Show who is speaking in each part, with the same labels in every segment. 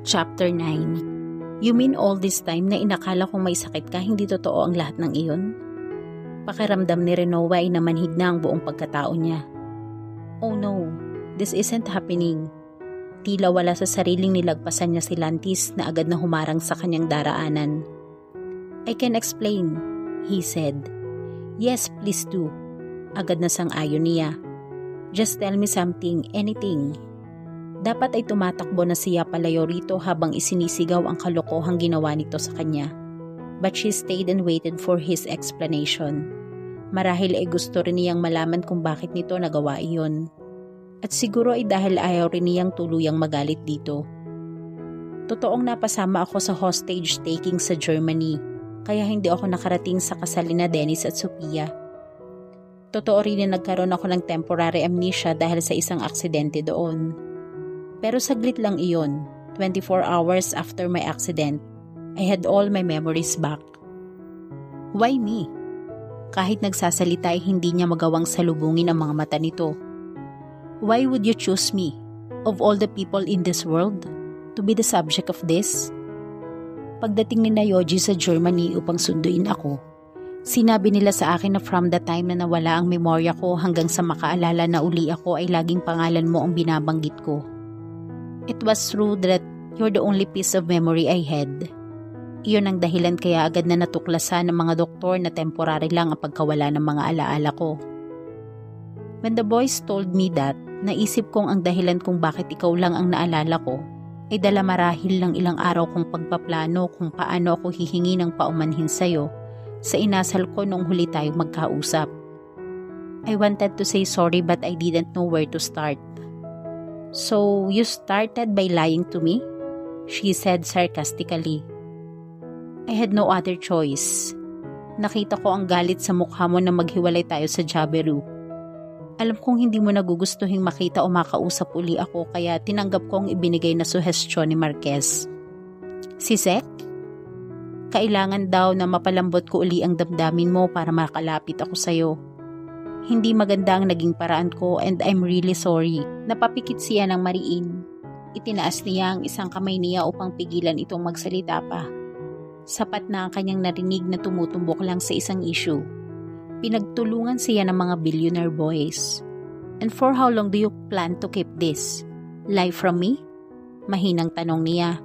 Speaker 1: Chapter 9. You mean all this time na inakala kong may sakit ka, hindi totoo ang lahat ng iyon? Pakiramdam ni Renoa ay namanhid na ang buong pagkatao niya. Oh no, this isn't happening. Tila wala sa sariling nilagpasan niya si Lantis na agad na humarang sa kanyang daraanan. I can explain, he said. Yes, please do. Agad na sang-ayon niya. Just tell me something, anything. Dapat ay tumatakbo na siya palayo rito habang isinisigaw ang kalokohang ginawa nito sa kanya. But she stayed and waited for his explanation. Marahil ay gusto rin niyang malaman kung bakit nito nagawa iyon. At siguro ay dahil ayaw rin niyang tuluyang magalit dito. Totoong napasama ako sa hostage taking sa Germany, kaya hindi ako nakarating sa kasal ni Dennis at Sophia. Totoo rin na nagkaroon ako ng temporary amnesia dahil sa isang aksidente doon. Pero saglit lang iyon, 24 hours after my accident, I had all my memories back. Why me? Kahit nagsasalita ay hindi niya magawang salubungin ang mga mata nito. Why would you choose me, of all the people in this world, to be the subject of this? Pagdating ni Nayoji sa Germany upang sunduin ako, sinabi nila sa akin na from the time na nawala ang memorya ko hanggang sa makaalala na uli ako ay laging pangalan mo ang binabanggit ko. It was true that you're the only piece of memory I had. Iyon ang dahilan kaya agad na natuklasan ng mga doktor na temporary lang ang pagkawala ng mga alaala ko. When the boys told me that, naisip kong ang dahilan kung bakit ikaw lang ang naalala ko ay dala marahil ng ilang araw kong pagpaplano kung paano ako hihingi ng paumanhin sa'yo sa inasal ko noong huli tayong magkausap. I wanted to say sorry but I didn't know where to start. So, you started by lying to me? She said sarcastically. I had no other choice. Nakita ko ang galit sa mukha mo na maghiwalay tayo sa Jabiru. Alam kong hindi mo nagugustuhing makita o makausap uli ako kaya tinanggap ko ang ibinigay na suhestyon ni Marquez. Si Zek? Kailangan daw na mapalambot ko uli ang damdamin mo para makalapit ako sa'yo. Hindi maganda ang naging paraan ko and I'm really sorry. Napapikit siya ng mariin. Itinaas niya ang isang kamay niya upang pigilan itong magsalita pa. Sapat na ang kanyang narinig na tumutumbok lang sa isang issue. Pinagtulungan siya ng mga billionaire boys. And for how long do you plan to keep this? Lie from me? Mahinang tanong niya.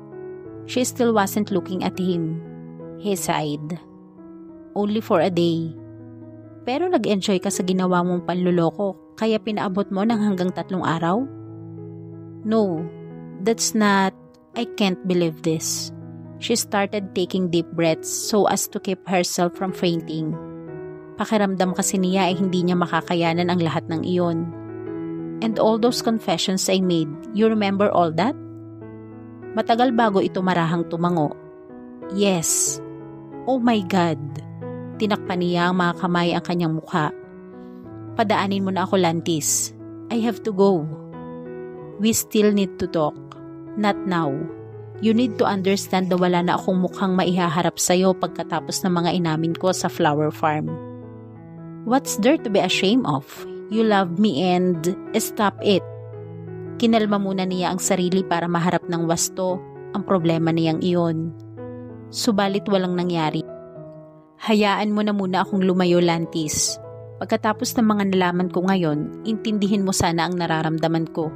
Speaker 1: She still wasn't looking at him. He sighed. Only for a day. Pero nag-enjoy ka sa ginawa mong panluloko kaya pinaabot mo ng hanggang 3 araw? No, that's not... I can't believe this. She started taking deep breaths so as to keep herself from fainting. Pakiramdam kasi niya ay hindi niya makakayanan ang lahat ng iyon. And all those confessions I made, you remember all that? Matagal bago ito marahang tumango. Yes. Oh my God. Tinakpan niya ang mga kamay ang kanyang mukha. Padaanin mo na ako, Lantis. I have to go. We still need to talk. Not now. You need to understand na wala na akong mukhang maihaharap sa'yo pagkatapos ng mga inamin ko sa flower farm. What's there to be ashamed of? You love me and stop it. Kinalma muna niya ang sarili para maharap ng wasto ang problema niyang iyon. Subalit walang nangyari. Hayaan mo na muna akong lumayo, Lantis. Pagkatapos ng mga nalaman ko ngayon, intindihin mo sana ang nararamdaman ko.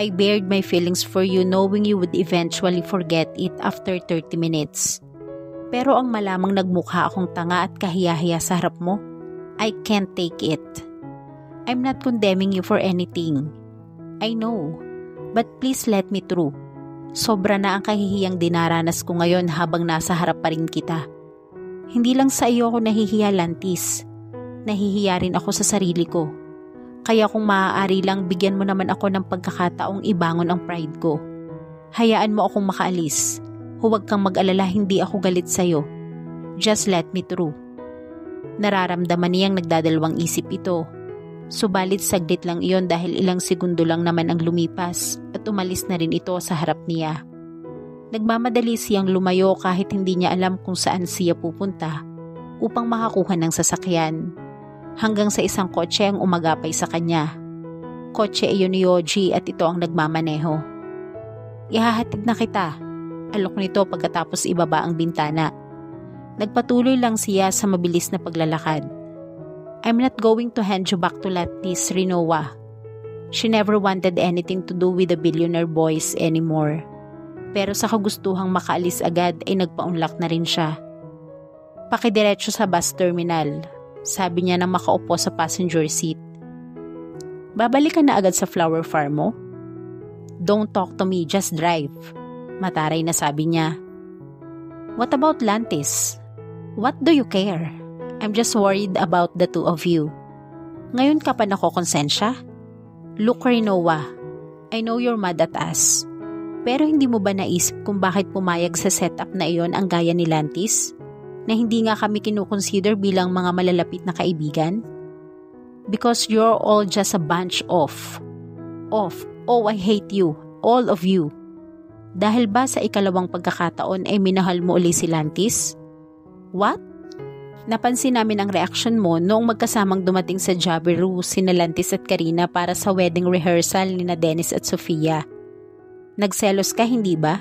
Speaker 1: I bared my feelings for you knowing you would eventually forget it after 30 minutes. Pero ang malamang nagmukha akong tanga at kahiya-hiya sa harap mo, I can't take it. I'm not condemning you for anything. I know, but please let me through. Sobra na ang kahihiyang dinaranas ko ngayon habang nasa harap pa rin kita. Hindi lang sa iyo ako nahihiya, Lantis. Nahihiya rin ako sa sarili ko. Kaya kung maaari lang, bigyan mo naman ako ng pagkakataong ibangon ang pride ko. Hayaan mo akong makaalis. Huwag kang mag-alala, hindi ako galit sa'yo. Just let me through. Nararamdaman niyang nagdadalawang isip ito. Subalit saglit lang iyon dahil ilang segundo lang naman ang lumipas at umalis na rin ito sa harap niya. Nagmamadali siyang lumayo kahit hindi niya alam kung saan siya pupunta upang makakuha ng sasakyan. Hanggang sa isang kotse ang umagapay sa kanya. Kotse iyon ni Yoji at ito ang nagmamaneho. Ihahatid na kita. Alok nito pagkatapos ibaba ang bintana. Nagpatuloy lang siya sa mabilis na paglalakad. I'm not going to hand you back to Lantis, Rinoa. She never wanted anything to do with the billionaire boys anymore. Pero sa kagustuhang makaalis agad ay nagpaunlak na rin siya. Pakidiretso sa bus terminal, sabi niya nang makaupo sa passenger seat. Babalik ka na agad sa flower farm mo? Don't talk to me, just drive. Mataray na sabi niya. What about Lantis? What do you care? I'm just worried about the two of you. Ngayon ka pa nakokonsensya? Look, Rinoa, I know you're mad at us. Pero hindi mo ba naisip kung bakit pumayag sa setup na iyon ang gaya ni Lantis? Na hindi nga kami kinukonsider bilang mga malalapit na kaibigan? Because you're all just a bunch of, oh I hate you, all of you. Dahil ba sa ikalawang pagkakataon ay minahal mo uli si Lantis? What? Napansin namin ang reaksyon mo noong magkasamang dumating sa Jabiru sina Lantis at Karina para sa wedding rehearsal ni na Dennis at Sofia. Nagselos ka, hindi ba?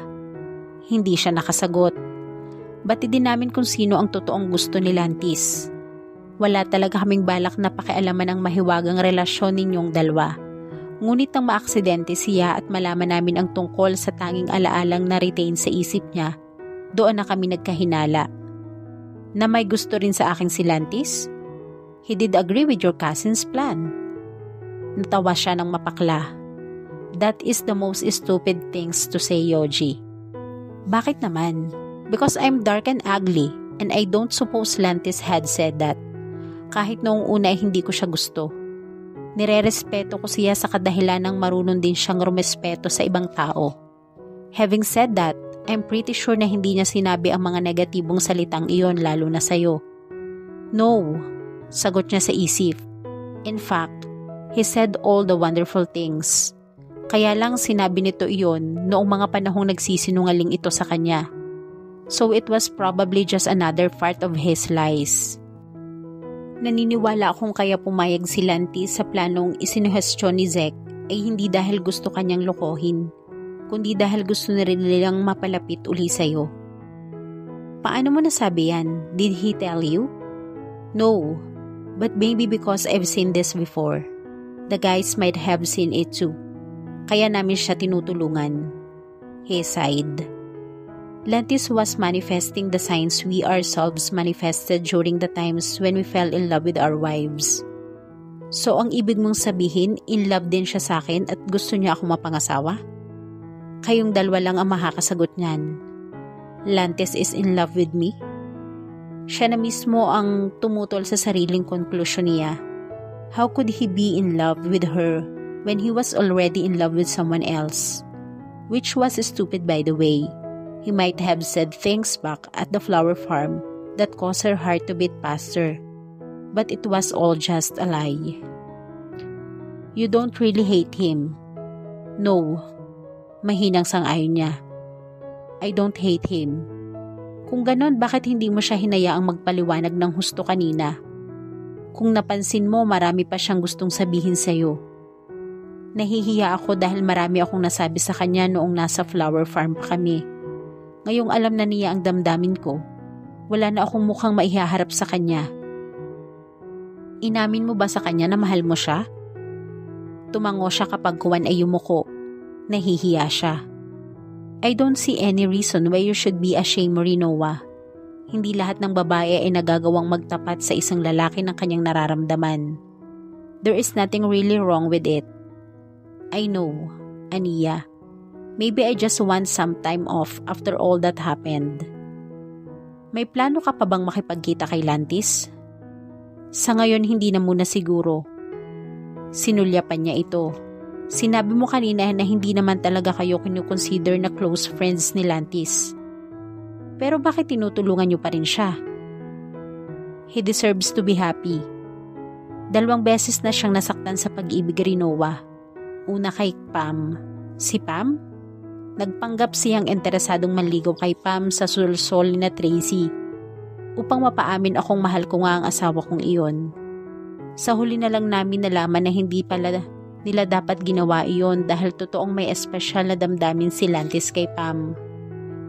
Speaker 1: Hindi siya nakasagot. Bati din namin kung sino ang totoong gusto ni Lantis. Wala talaga kaming balak na pakialaman ang mahiwagang relasyon ninyong dalawa. Ngunit nang maaksidente siya at malaman namin ang tungkol sa tanging alaalang na-retain sa isip niya, doon na kami nagkahinala. Na may gusto rin sa aking si Lantis? He did agree with your cousin's plan. Natawa siya ng mapakla. That is the most stupid things to say, Yoji. Bakit naman? Because I'm dark and ugly and I don't suppose Lantis had said that. Kahit noong una ay hindi ko siya gusto. Nirerespeto ko siya sa kadahilan ng marunong din siyang rumespeto sa ibang tao. Having said that, I'm pretty sure na hindi niya sinabi ang mga negatibong salitang iyon lalo na sa'yo. No, sagot niya sa isip. In fact, he said all the wonderful things. Kaya lang sinabi nito iyon noong mga panahong nagsisinungaling ito sa kanya. So it was probably just another part of his lies. Naniniwala akong kaya pumayag si Lantis sa planong isinuhestyon ni Zek ay hindi dahil gusto kanyang lokohin, kundi dahil gusto na rin nilang mapalapit uli sa'yo. Paano mo nasabi yan? Did he tell you? No, but maybe because I've seen this before. The guys might have seen it too. Kaya namin siya tinutulungan. He sighed. Lantis was manifesting the signs we ourselves manifested during the times when we fell in love with our wives. So ang ibig mong sabihin, in love din siya sa akin at gusto niya ako mapangasawa? Kayong dalawa lang ang makakasagot niyan. Lantis is in love with me? Siya na mismo ang tumutol sa sariling konklusyon niya. How could he be in love with her when he was already in love with someone else? Which was stupid, by the way. He might have said things back at the flower farm that caused her heart to beat faster. But it was all just a lie. You don't really hate him. No. Mahinang sang-ayon niya. I don't hate him. Kung ganon, bakit hindi mo siya hinayaang magpaliwanag ng husto kanina? Kung napansin mo, marami pa siyang gustong sabihin sa'yo. Nahihiya ako dahil marami akong nasabi sa kanya noong nasa flower farm pa kami. Ngayong alam na niya ang damdamin ko, wala na akong mukhang maihaharap sa kanya. Inamin mo ba sa kanya na mahal mo siya? Tumango siya kapag kuwan ay yumuko. Nahihiya siya. I don't see any reason why you should be ashamed, Rinoa. Hindi lahat ng babae ay nagagawang magtapat sa isang lalaki ng kanyang nararamdaman. There is nothing really wrong with it. I know, Aniya. Maybe I just want some time off after all that happened. May plano ka pa bang makipagkita kay Lantis? Sa ngayon hindi na muna siguro. Sinulyapan niya ito. Sinabi mo kanina na hindi naman talaga kayo kinukonsider na close friends ni Lantis. Pero bakit tinutulungan niyo pa rin siya? He deserves to be happy. 2 beses na siyang nasaktan sa pag-ibig, Rinoa. Una kay Pam. Si Pam? Nagpanggap siyang interesadong manligaw kay Pam sa sulsol na Tracy upang mapaamin akong mahal ko nga ang asawa kong iyon. Sa huli na lang namin nalaman na hindi pala Nila dapat ginawa iyon dahil totoong may espesyal na damdamin si Lantis kay Pam.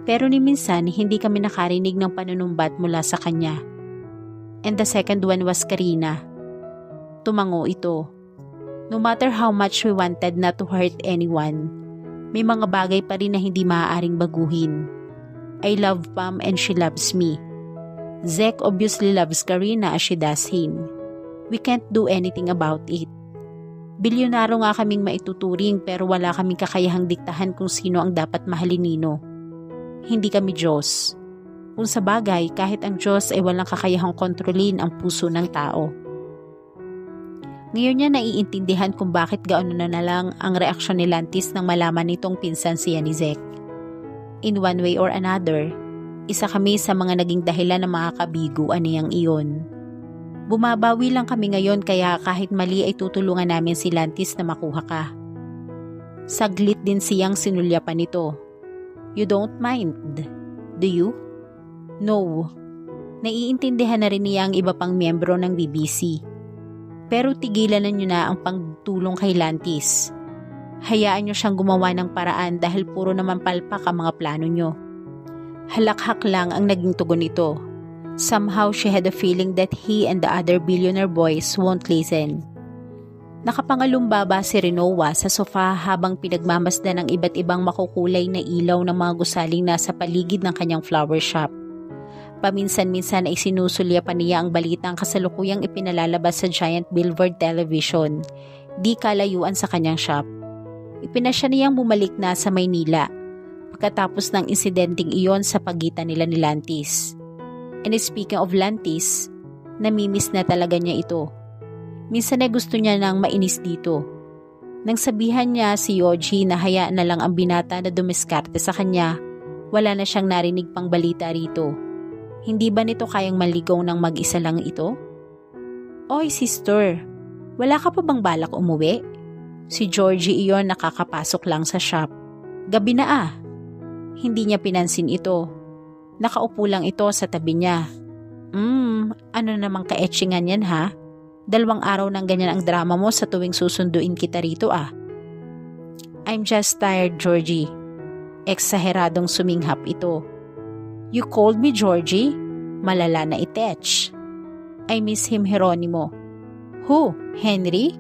Speaker 1: Pero ni minsan hindi kami nakarinig ng panunumbat mula sa kanya. And the second one was Karina. Tumango ito. No matter how much we wanted not to hurt anyone, may mga bagay pa rin na hindi maaaring baguhin. I love Pam and she loves me. Zek obviously loves Karina as she does him. We can't do anything about it. Bilyonaryo nga kaming maituturing pero wala kaming kakayahang diktahan kung sino ang dapat mahalin nino. Hindi kami Diyos. Kung sa bagay, kahit ang Diyos ay walang kakayahang kontrolin ang puso ng tao. Ngayon niya naiintindihan kung bakit gaano na lang ang reaksyon ni Lantis nang malaman nitong pinsan siya ni Zek. In one way or another, isa kami sa mga naging dahilan ng mga kabiguan niyang iyon. Bumabawi lang kami ngayon kaya kahit mali ay tutulungan namin si Lantis na makuha ka. Saglit din siyang sinulyapan nito. You don't mind, do you? No. Naiintindihan na rin niya ang iba pang miyembro ng BBC. Pero tigilan na niyo na ang pagtulong kay Lantis. Hayaan niyo siyang gumawa ng paraan dahil puro naman palpak ang mga plano niyo. Halakhak lang ang naging tugon nito. Somehow she had a feeling that he and the other billionaire boys won't listen. Nakapangalumbaba si Rinoa sa sofa habang pinagmamasdan ng iba't ibang makukulay na ilaw ng mga gusaling nasa paligid ng kanyang flower shop. Paminsan-minsan ay sinusulyapan niya ang balitang kasalukuyang ipinalalabas sa giant billboard television, di kalayuan sa kanyang shop. Ipinasya niyang bumalik na sa Maynila pagkatapos ng insidenteng iyon sa pagitan nila ni Lantis. And speaking of Lantis, namimiss na talaga niya ito. Minsan ay gusto niya nang mainis dito. Nang sabihan niya si Yoji na hayaan na lang ang binata na dumiskarte sa kanya, wala na siyang narinig pang balita rito. Hindi ba nito kayang maligaw ng mag-isa lang ito? Oy sister, wala ka pa bang balak umuwi? Si Georgie iyon nakakapasok lang sa shop. Gabi na ah. Hindi niya pinansin ito. Nakaupo lang ito sa tabi niya. Ano namang ka-etchingan yan ha? 2 araw nang ganyan ang drama mo sa tuwing susunduin kita rito ah. I'm just tired, Georgie. Eksaheradong suminghap ito. You called me Georgie? Malala na itech. I miss him, Jeronimo. Who? Henry?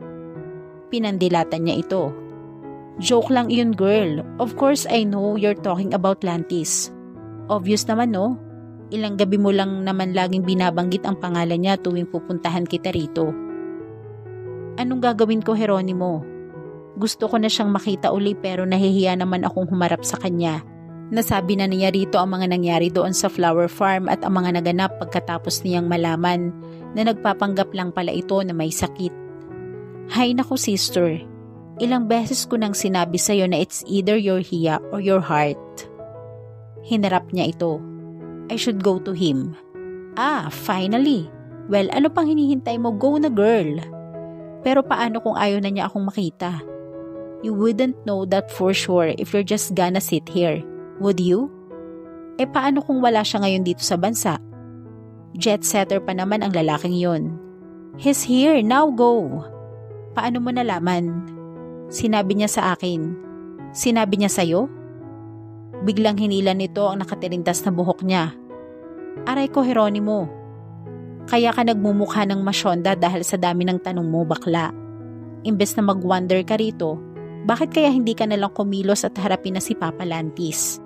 Speaker 1: Pinandilatan niya ito. Joke lang yun, girl. Of course I know you're talking about Lantis. Obvious naman no? Ilang gabi mo lang naman laging binabanggit ang pangalan niya tuwing pupuntahan kita rito. Anong gagawin ko, Jeronimo? Gusto ko na siyang makita uli pero nahihiya naman akong humarap sa kanya. Nasabi na niya rito ang mga nangyari doon sa flower farm at ang mga naganap pagkatapos niyang malaman na nagpapanggap lang pala ito na may sakit. Hay naku sister, ilang beses ko nang sinabi sa'yo na it's either your hiya or your heart. Hinarap niya ito. I should go to him. Ah, finally. Well, ano pang hinihintay mo? Go na girl. Pero paano kung ayaw na niya akong makita? You wouldn't know that for sure if you're just gonna sit here. Would you? Eh paano kung wala siya ngayon dito sa bansa? Jet setter pa naman ang lalaking yon. He's here, now go. Paano mo nalaman? Sinabi niya sa akin. Sinabi niya sa'yo? Biglang hinilan nito ang nakatirintas na buhok niya. Aray ko, Jeronimo. Kaya ka nagmumukha ng masyonda dahil sa dami ng tanong mo, bakla. Imbes na mag-wonder ka rito, bakit kaya hindi ka nalang kumilos at harapin na si Papa Lantis?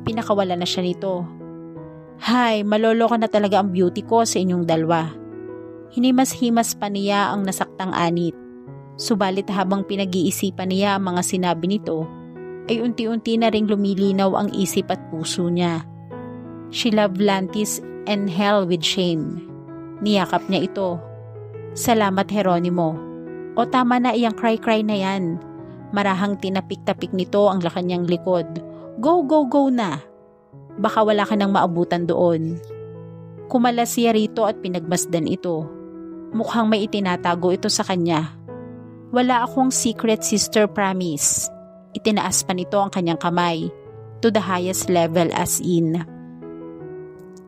Speaker 1: Pinakawala na siya nito. Hay, maloloko na talaga ang beauty ko sa inyong dalawa. Hinimas-himas pa niya ang nasaktang anit. Subalit habang pinag-iisipan niya ang mga sinabi nito, ay unti-unti na ring lumilinaw ang isip at puso niya. She loved Lantis and hell with shame. Niyakap niya ito. Salamat, Jeronimo. O tama na iyang cry-cry na yan. Marahang tinapik-tapik nito ang kanyang likod. Go, go, go na. Baka wala ka nang maabutan doon. Kumalas siya rito at pinagmasdan ito. Mukhang may itinatago ito sa kanya. Wala akong secret sister, promise. Itinaas pa nito ang kanyang kamay. To the highest level as in.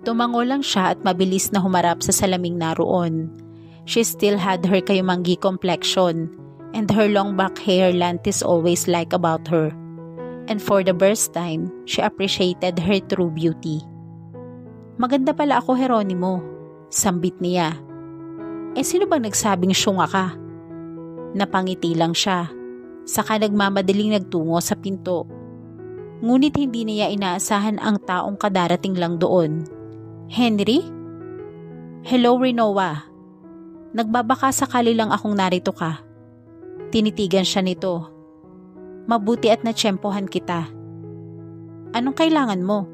Speaker 1: Tumango lang siya at mabilis na humarap sa salaming naroon. She still had her kayumanggi complexion. and her long back hair Lantis always liked about her. And for the first time, she appreciated her true beauty. Maganda pala ako, Jeronimo, sambit niya. Sino bang nagsabing syunga ka? Napangiti lang siya, saka nagmamadaling nagtungo sa pinto. Ngunit hindi niya inaasahan ang taong kadarating lang doon. Henry? Hello, Rinoa. Nagbabaka sakali lang akong narito ka. Tinitigan siya nito. Mabuti at natsyempohan kita. Anong kailangan mo?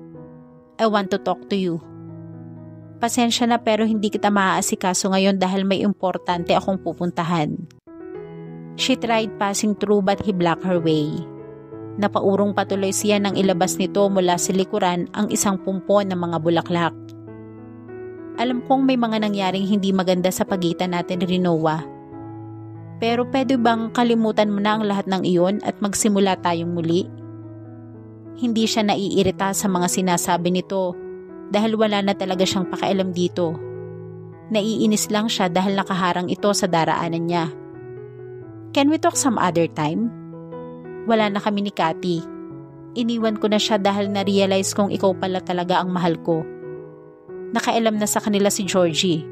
Speaker 1: I want to talk to you. Pasensya na pero hindi kita maaasikaso ngayon dahil may importante akong pupuntahan. She tried passing through but he blocked her way. Napaurong patuloy siya nang ilabas nito mula sa likuran ang isang pumpon ng mga bulaklak. Alam kong may mga nangyaring hindi maganda sa pagitan natin, Rinoa. Pero pwede bang kalimutan mo na ang lahat ng iyon at magsimula tayong muli? Hindi siya naiirita sa mga sinasabi nito dahil wala na talaga siyang pakialam dito. Naiinis lang siya dahil nakaharang ito sa daraanan niya. Can we talk some other time? Wala na kami ni Cathy. Iniwan ko na siya dahil na-realize kong ikaw pala talaga ang mahal ko. Nakailam na sa kanila si Georgie.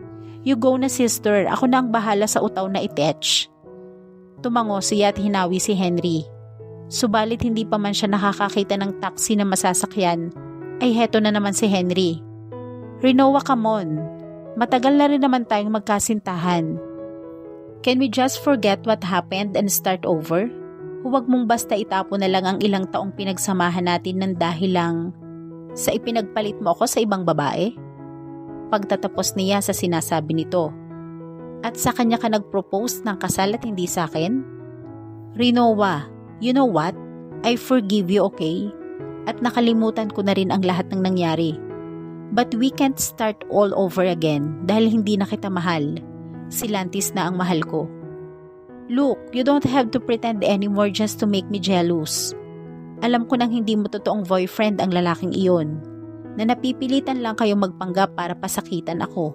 Speaker 1: You go na sister, ako na ang bahala sa utaw na itech. Tumango siya at hinawi si Henry. Subalit hindi pa man siya nakakakita ng taxi na masasakyan, ay heto na naman si Henry. Rinoa, come on. Matagal na rin naman tayong magkasintahan. Can we just forget what happened and start over? Huwag mong basta itapo na lang ang ilang taong pinagsamahan natin ng dahil lang sa ipinagpalit mo ako sa ibang babae? Pagtatapos niya sa sinasabi nito. At sa kanya ka nag-propose ng kasal at hindi sa akin? Rinoa, you know what? I forgive you, okay? At nakalimutan ko na rin ang lahat ng nangyari. But we can't start all over again dahil hindi na kita mahal. Si Lantis na ang mahal ko. Look, you don't have to pretend anymore just to make me jealous. Alam ko nang hindi mo totoong boyfriend ang lalaking iyon, na napipilitan lang kayong magpanggap para pasakitan ako.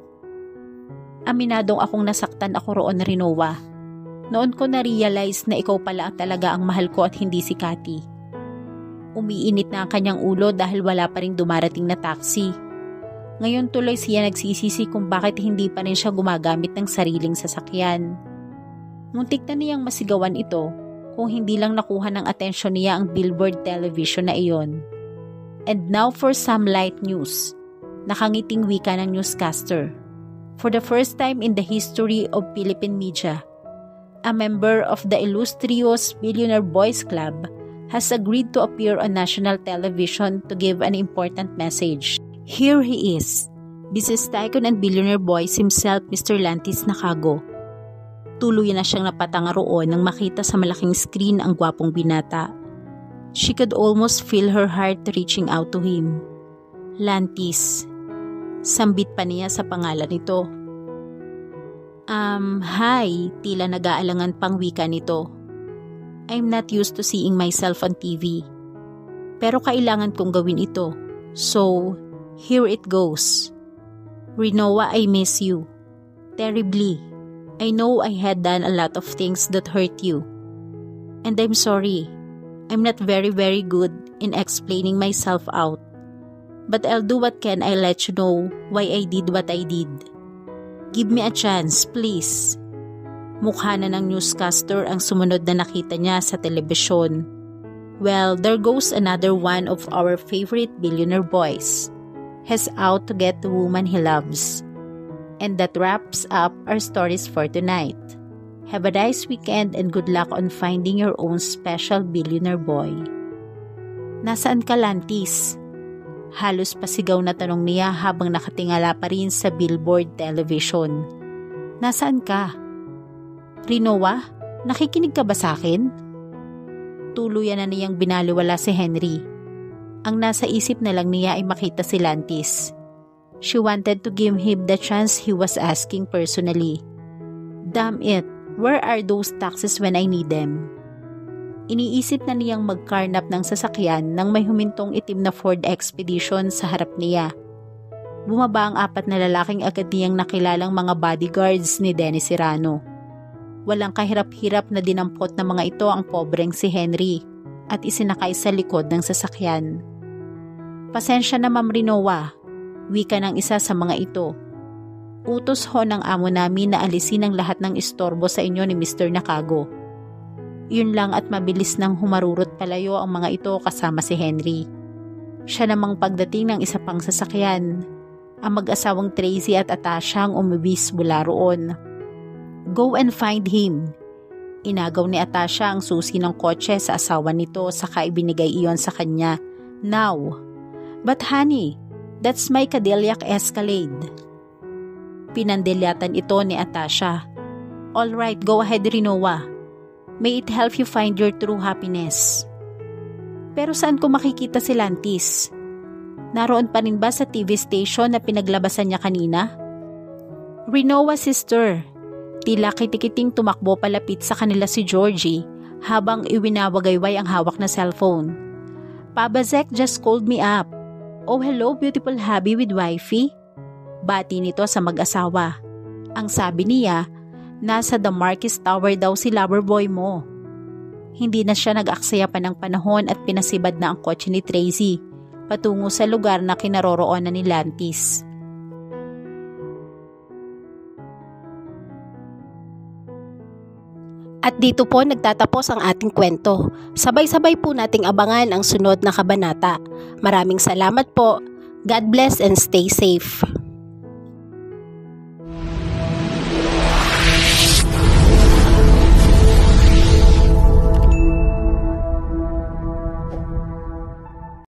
Speaker 1: Aminadong akong nasaktan ako roon, Rinoa. Noon ko na-realize na ikaw pala talaga ang mahal ko at hindi si Cathy. Umiinit na ang kanyang ulo dahil wala pa ring dumarating na taxi. Ngayon tuloy siya nagsisisi kung bakit hindi pa rin siya gumagamit ng sariling sasakyan. Muntik na niyang masigawan ito kung hindi lang nakuha ng atensyon niya ang billboard television na iyon. And now for some light news. Nakangiting wika ng newscaster. For the first time in the history of Philippine media, a member of the illustrious Billionaire Boys Club has agreed to appear on national television to give an important message. Here he is, business tycoon and billionaire boys himself, Mr. Lantis Nakago. Tuluyan na siyang napatanga roon nang makita sa malaking screen ang gwapong binata. She could almost feel her heart reaching out to him. Lantis. Sambit pa niya sa pangalan nito. Hi, tila nag-aalangan pang wika nito. I'm not used to seeing myself on TV. Pero kailangan kong gawin ito. So, here it goes. Rinoa, I miss you. Terribly. I know I had done a lot of things that hurt you. And I'm sorry. I'm not very good in explaining myself out. But I'll do what can I let you know why I did what I did. Give me a chance, please. Mukha na ng newscaster ang sumunod na nakita niya sa telebisyon. Well, there goes another one of our favorite billionaire boys. He's out to get the woman he loves. And that wraps up our stories for tonight. Have a nice weekend and good luck on finding your own special billionaire boy. Nasaan ka, Lantis? Halos pasigaw na tanong niya habang nakatingala pa rin sa billboard television. Nasaan ka? Rinoa, nakikinig ka ba sa akin? Tuluyan na niyang binaliwala si Henry. Ang nasa isip na lang niya ay makita si Lantis. She wanted to give him the chance he was asking personally. Damn it, where are those taxes when I need them? Iniisip na niyang magkarnap ng sasakyan nang may humintong itim na Ford Expedition sa harap niya. Bumaba ang 4 na lalaking agad niyang nakilalang mga bodyguards ni Dennis Serrano. Walang kahirap-hirap na dinampot ng mga ito ang pobreng si Henry at isinakay sa likod ng sasakyan. Pasensya na Ma'am Rinoa, wika ng isa sa mga ito. Utos ho ng amo namin na alisin ang lahat ng istorbo sa inyo ni Mr. Nakago. Yun lang at mabilis nang humarurot palayo ang mga ito kasama si Henry. Siya namang pagdating ng isa pang sasakyan, ang mag-asawang Tracy at Atasha ang umibis mula roon. Go and find him. Inagaw ni Atasha ang susi ng kotse sa asawa nito saka ibinigay iyon sa kanya. Now. But honey, that's my Cadillac Escalade. Pinandilyatan ito ni Atasha. All right, go ahead Rinoa. May it help you find your true happiness. Pero saan ko makikita si Lantis? Naroon pa rin ba sa TV station na pinaglabasan niya kanina? Rinoa sister. Tila kitikiting tumakbo palapit sa kanila si Georgie habang iwinawagayway ang hawak na cellphone. Papa Zek just called me up. Oh hello beautiful hubby with wifey. Bati nito sa mag-asawa. Ang sabi niya, nasa The Marquis Tower daw si loverboy mo. Hindi na siya nag-aksaya pa ng panahon at pinasibad na ang kotse ni Tracy patungo sa lugar na kinaroroonan ni Lantis.
Speaker 2: At dito po nagtatapos ang ating kwento. Sabay-sabay po nating abangan ang sunod na kabanata. Maraming salamat po. God bless and stay safe.